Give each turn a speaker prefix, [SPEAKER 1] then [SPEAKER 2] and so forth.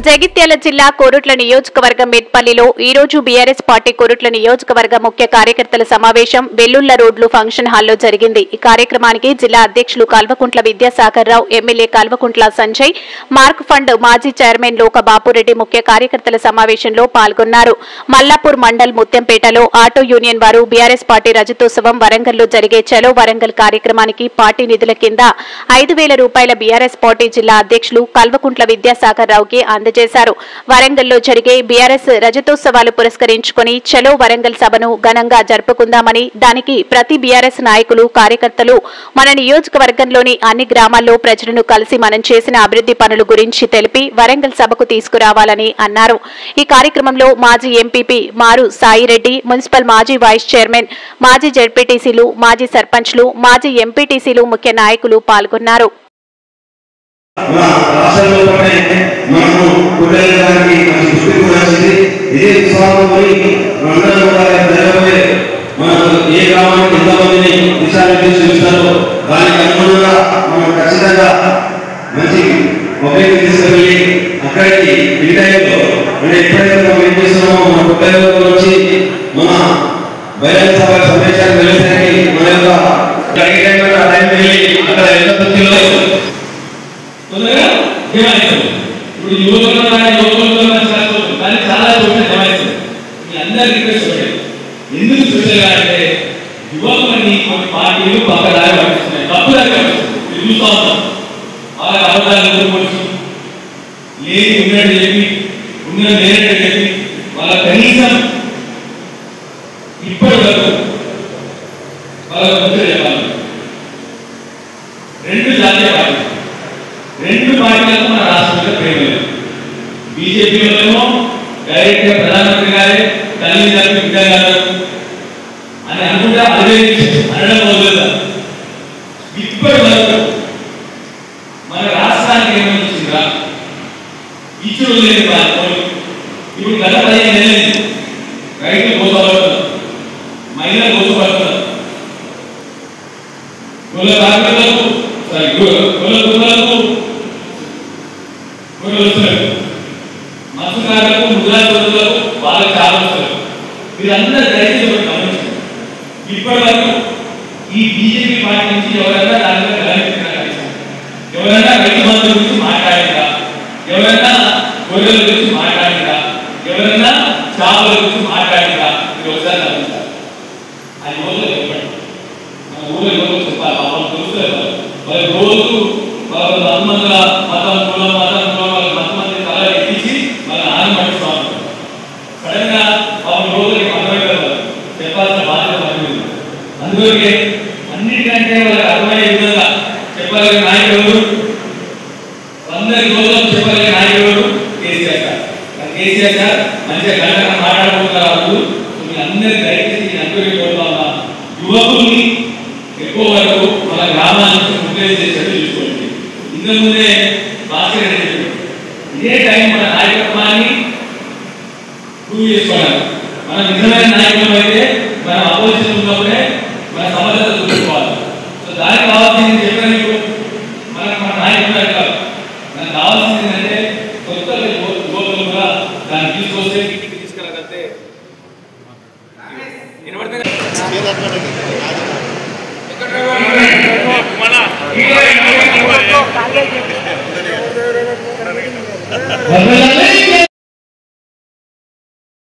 [SPEAKER 1] జగిత్యాల జిల్లా కోరుట్ల నియోజకవర్గం మెట్పల్లిలో ఈ రోజు బీఆర్ఎస్ పార్టీ కోరుట్ల నియోజకవర్గ ముఖ్య కార్యకర్తల సమావేశం వెల్లుల్ల రోడ్లు ఫంక్షన్ హాల్లో జరిగింది। ఈ కార్యక్రమానికి జిల్లా అధ్యక్షులు Kalvakuntla Vidyasagar Rao, MLA Kalvakuntla Sanjay, Markfed మాజీ చైర్మన్ లోక బాపురెడ్డి ముఖ్య కార్యకర్తల సమావేశంలో పాల్గొన్నారు। మల్లాపూర్ మండల్ ముత్యంపేటలో ఆటో యూనియన్ వారు బీఆర్ఎస్ పార్టీ రజతోత్సవం వరంగల్లో జరిగే చలో వరంగల్ కార్యక్రమానికి పార్టీ నిధుల కింద 5,000 రూపాయల బీఆర్ఎస్ పార్టీ జిల్లా అధ్యక్షులు కల్వకుంట్ల విద్యాసాగర్ రావుకి అందజేశారు। వరంగల్లో జరిగే బీఆర్ఎస్ రజతోత్సవాలు పురస్కరించుకుని చలో వరంగల్ సభను ఘనంగా జరుపుకుందామని, దానికి ప్రతి బీఆర్ఎస్ నాయకులు, కార్యకర్తలు మన నియోజకవర్గంలోని అన్ని గ్రామాల్లో ప్రజలను కలిసి మనం చేసిన అభివృద్ధి పనుల గురించి తెలిపి వరంగల్ సభకు తీసుకురావాలని అన్నారు। ఈ కార్యక్రమంలో మాజీ ఎంపీపీ మారు సాయిరెడ్డి, మున్సిపల్ మాజీ వైస్ చైర్మన్, మాజీ జెడ్పీటీసీలు, మాజీ సర్పంచ్లు, మాజీ ఎంపీటీసీలు ముఖ్య నాయకులు పాల్గొన్నారు।
[SPEAKER 2] ఎందుకు స్పెషల్గా అంటే యువకులని కొన్ని పార్టీలు పక్కదారి పట్టిస్తున్నాయి, తప్పుదారి పట్టిస్తున్నాయి, చూస్తూ ఉంటాం। వాళ్ళకి అవసరాలు ఎదుర్కొచ్చి లేని ఉన్నట్టు చెప్పి, ఉన్నది లేనట్టు చెప్పి, వాళ్ళ కనీసం ఇప్పటి వరకు వాళ్ళ ముందు చెప్పాలి। రెండు జాతీయ పార్టీలు, రెండు పార్టీలకు మన రాష్ట్రంలో ప్రేమ లేదు। బీజేపీలోనేమో డైరెక్ట్ గా ప్రధానమంత్రి గారే తల్లిదండ్రులు విద్యాగారు అని అనుకుంటా అదే అనడం మొదలుపెడతారు। ఇప్పటి వరకు మన రాష్ట్రానికి ఏమనిచ్చిందా? ఇచ్చుడు లేదు వాళ్ళు। ఇప్పుడు గత 15 నెలలు రైతులు మోసపడుతున్నారు, మహిళలు మోసపడుతున్నారు, కుల కార్మికులకు కుల కులాలకు మత్స్యకారులకు, ముద్రాలకు వాళ్ళకి చాలా వస్తారు। వీరందరూ దయచేసి గమనించారు। ఇప్పటి వరకు ఈ బీజేపీ పార్టీ నుంచి ఎవరైనా దాని మీద గమనించారు, ఎవరైనా రైతు బంధువుల గురించి మాట్లాడిందా, ఎవరైనా గొర్రెల గురించి మాట్లాడిందా, ఎవరైనా చేపల గురించి మాట్లాడిందా, మీరు ఒకసారి గమనించారు। అది రోజులు చెప్పండి, మన ఊళ్ళో ఎవరు చెప్పాలి, పాపం తెలుస్తారు వాళ్ళు రోజు వాళ్ళ మతమందుల మతం కులం వాళ్ళ మతమంది తల ఎత్తించి వాళ్ళ ఆనం పట్టిస్తూ ఉంటారు। సడన్ గా వాళ్ళ రోజులకి అర్థమైపోతారు, చెప్పాల్సిన బాధ్యత పడుతుంది। అందుకే అన్నిటికంటే వాళ్ళకి అర్థమయ్యే విధంగా చెప్పగలిగే నాయకుడు ఎవరు, 100 రోజులకు చెప్పగలిగే నాయకుడు ఎవరు? కేసీఆర్ గారు। కేసీఆర్ గారు మంచిగా గంటగా మాట్లాడుకుంటారు। మీ అందరి దయచేసి అందరికీ కోరుతా ఉన్నా, యువకుల్ని ఎక్కువ వరకు వాళ్ళ గ్రామాల నుంచి ముఖ్యం చేసేట్టు చూసుకోండి। ఇంతకుముందే భాస్కర్ రెడ్డి చెప్పారు, ఇదే టైం మన నాయకత్వాన్ని ప్రూవ్ చేసుకోవాలి। మన నిజమైన నాయకులు అయితే మనం అపోజిషన్ ఉన్నప్పుడే మన సమర్థత చూసుకోవాలి। సో దానికి కావాల్సింది చెప్పాను మీకు, మనకు మన నాయకులు కాదు, మనకు కావాల్సింది ఏంటంటే కొత్త యువకులు కూడా దాన్ని తీసుకొస్తే తీసుకెళ్ళగలిగితే
[SPEAKER 3] మన